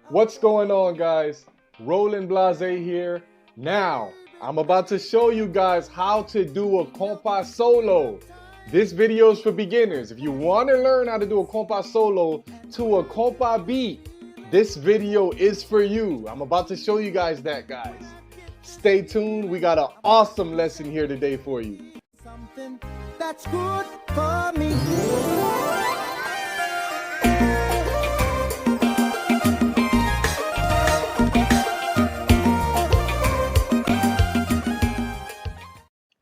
What's going on, guys? Roland Blazay here. Now, I'm about to show you guys how to do a compa solo. This video is for beginners. If you want to learn how to do a compa solo to a compa beat, this video is for you. I'm about to show you guys that, guys. Stay tuned. We got an awesome lesson here today for you. Something that's good for me.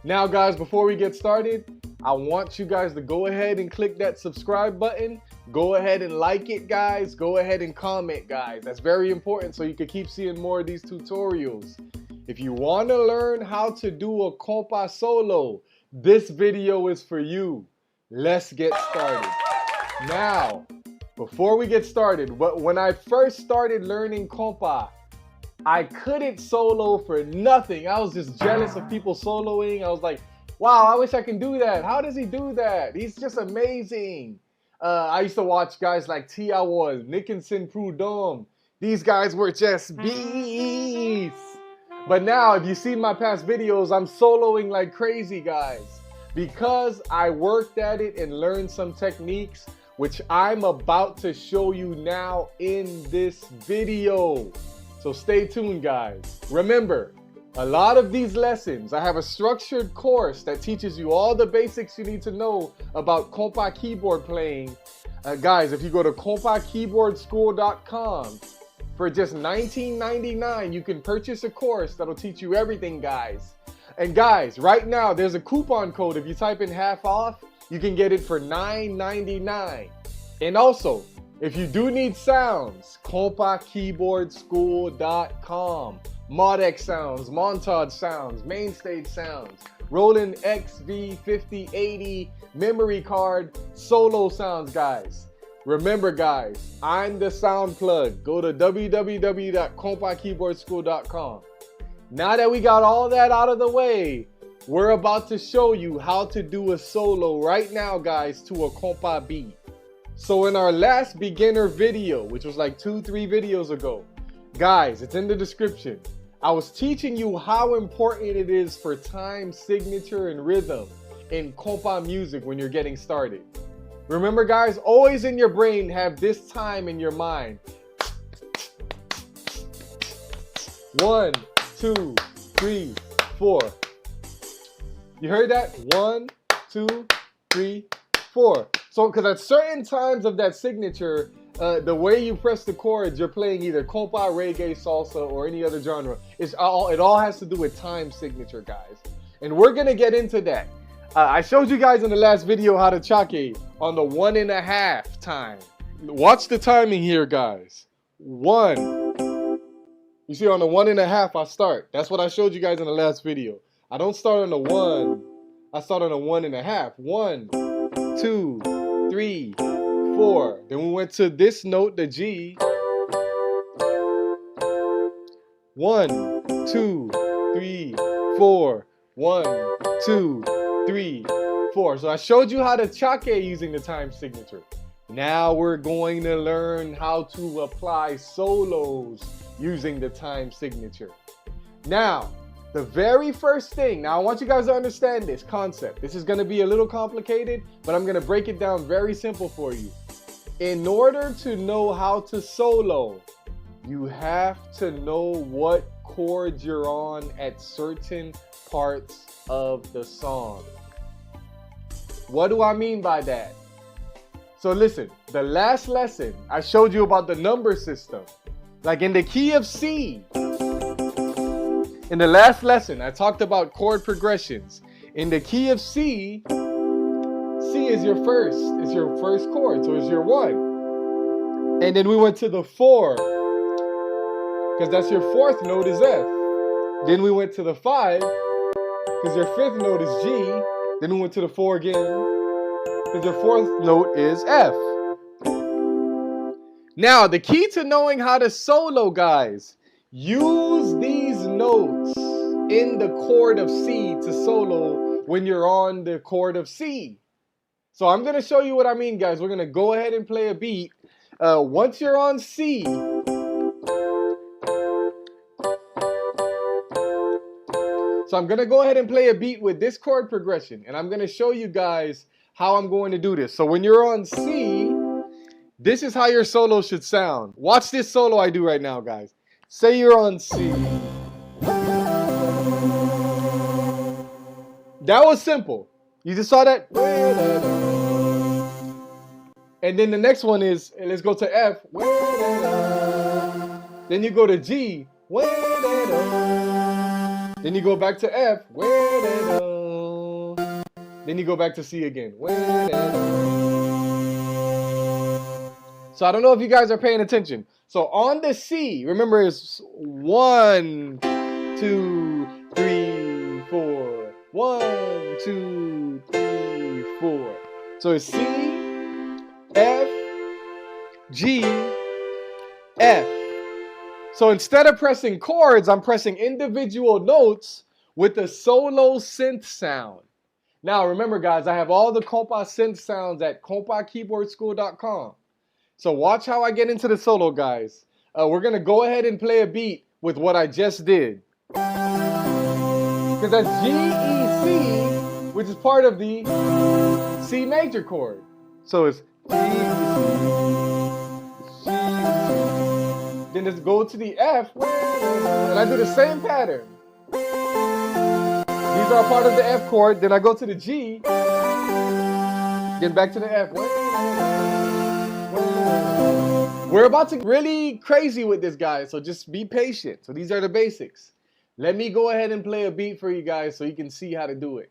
Now, guys, before we get started, I want you guys to go ahead and click that subscribe button. Go ahead and like it, guys. Go ahead and comment, guys. That's very important so you can keep seeing more of these tutorials. If you want to learn how to do a compa solo, this video is for you. Let's get started. Now, before we get started, when I first started learning compa, I couldn't solo for nothing. I was just jealous of people soloing. I was like, wow, I wish I can do that. How does he do that? He's just amazing. I used to watch guys like T.I. Nickinson, Prudhomme. These guys were just beasts. But now, if you see my past videos, I'm soloing like crazy, guys. Because I worked at it and learned some techniques, which I'm about to show you now in this video. So stay tuned, guys. Remember, a lot of these lessons, I have a structured course that teaches you all the basics you need to know about compa keyboard playing. Guys, if you go to compakeyboardschool.com, for just $19.99, you can purchase a course that'll teach you everything, guys. And guys, right now, there's a coupon code. If you type in half off, you can get it for $9.99. And also, if you do need sounds, compakeyboardschool.com. Modex sounds, montage sounds, mainstage sounds, Roland XV5080 memory card, solo sounds, guys. Remember, guys, I'm the sound plug. Go to www.compakeyboardschool.com. Now that we got all that out of the way, we're about to show you how to do a solo right now, guys, to a compa beat. So in our last beginner video, which was like 2-3 videos ago, guys, it's in the description. I was teaching you how important it is for time, signature, and rhythm in compa music when you're getting started. Remember, guys, always in your brain have this time in your mind. 1, 2, 3, 4. You heard that? 1, 2, 3, 4. So, because at certain times of that signature, the way you press the chords, you're playing either compa, reggae, salsa, or any other genre. It all has to do with time signature, guys. And we're going to get into that. I showed you guys in the last video how to chake on the 1.5 time. Watch the timing here, guys. 1. You see, on the 1.5, I start. That's what I showed you guys in the last video. I don't start on the 1. I start on the 1.5. 1, 2, 3, 4. Then we went to this note, the G. 1, 2, 3, 4. 1, 2, 3, 4. So I showed you how to chake using the time signature. Now we're going to learn how to apply solos using the time signature. Now, the very first thing, now I want you guys to understand this concept. This is going to be a little complicated, but I'm going to break it down very simple for you. In order to know how to solo, you have to know what chords you're on at certain parts of the song. What do I mean by that? So listen, the last lesson, I showed you about the number system. Like in the key of C, in the last lesson, I talked about chord progressions. In the key of C, C is your first chord, so it's your 1. And then we went to the 4, because that's your 4th note is F. Then we went to the 5, because your 5th note is G. Then we went to the 4 again, because your 4th note is F. Now, the key to knowing how to solo, guys, use these notes in the chord of C to solo when you're on the chord of C. So I'm going to show you what I mean, guys. We're going to go ahead and play a beat. Once you're on C, So I'm gonna go ahead and play a beat with this chord progression, and I'm gonna show you guys how I'm going to do this. So when you're on C, this is how your solo should sound. Watch this solo I do right now, guys. Say you're on C. That was simple. You just saw that. And then the next one is, and let's go to F. Then you go to G. Then you go back to F. Then you go back to C again. So I don't know if you guys are paying attention. So on the C, remember it's 1, 2, 3, 4. 1, 2, 3, 4. So it's C, F, G, F. So instead of pressing chords, I'm pressing individual notes with a solo synth sound. Now remember guys, I have all the compa synth sounds at compakeyboardschool.com. So watch how I get into the solo, guys. We're going to go ahead and play a beat with what I just did. Because that's G, E, C, which is part of the C major chord. So it's G, C, then let's go to the F, and I do the same pattern. These are part of the F chord, then I go to the G, then back to the F. We're about to get really crazy with this, guys, so just be patient. So these are the basics. Let me go ahead and play a beat for you guys so you can see how to do it.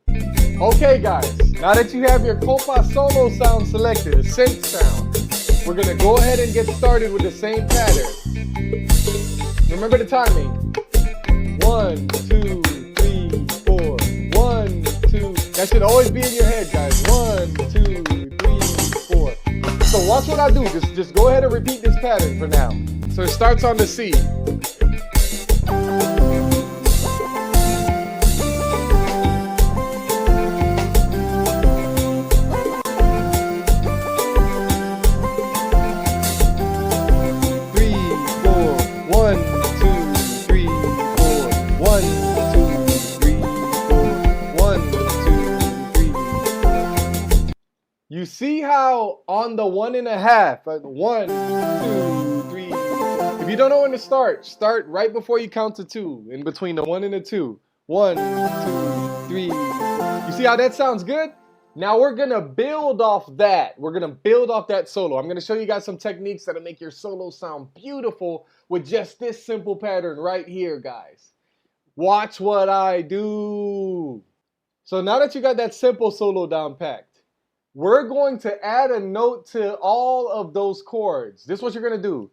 Okay, guys, now that you have your compa solo sound selected, a synth sound, we're gonna go ahead and get started with the same pattern. Remember the timing. 1, 2, 3, 4. 1, 2. That should always be in your head, guys. 1, 2, 3, 4. So watch what I do. Just go ahead and repeat this pattern for now. So it starts on the C. You see how on the 1.5, 1, 2, 3. If you don't know when to start right before you count to 2, in between the 1 and the 2. 1, 2, 3. You see how that sounds good? Now we're gonna build off that. We're gonna build off that solo. I'm gonna show you guys some techniques that'll make your solo sound beautiful with just this simple pattern right here, guys. Watch what I do. So now that you got that simple solo down packed, we're going to add a note to all of those chords. This is what you're going to do.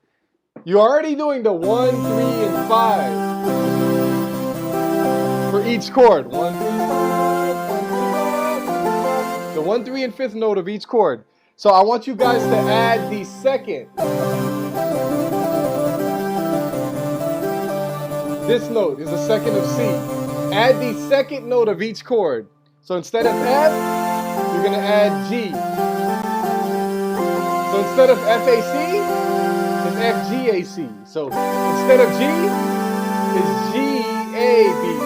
You're already doing the 1, 3, and 5 for each chord. 1, 3, 5, 1, 3, 5. The 1, 3, and 5th note of each chord. So I want you guys to add the second. This note is the second of C. Add the second note of each chord. So instead of F, you're going to add G. So instead of FAC, it's FGAC. So instead of G, it's GABD.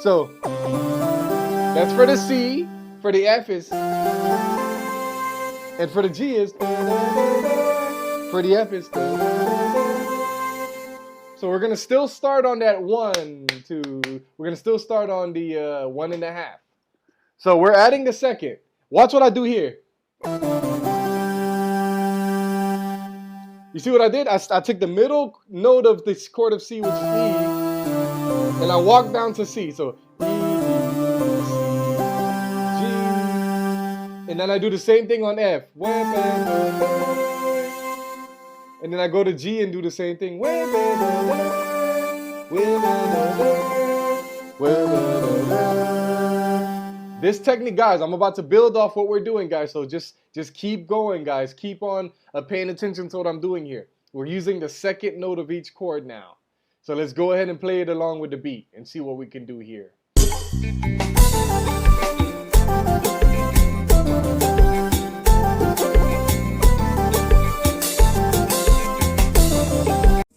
So that's for the C. For the F is, and for the G is, for the F is. So we're going to still start on that 1, 2. We're going to still start on the 1.5. So we're adding the second. Watch what I do here. You see what I did? I took the middle note of this chord of C, which is E, and I walked down to C. So E, G, and then I do the same thing on F. And then I go to G and do the same thing. This technique, guys, I'm about to build off what we're doing, guys. So just keep going, guys. Keep on paying attention to what I'm doing here. We're using the second note of each chord now. So let's go ahead and play it along with the beat and see what we can do here.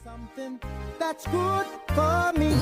Something that's good for me.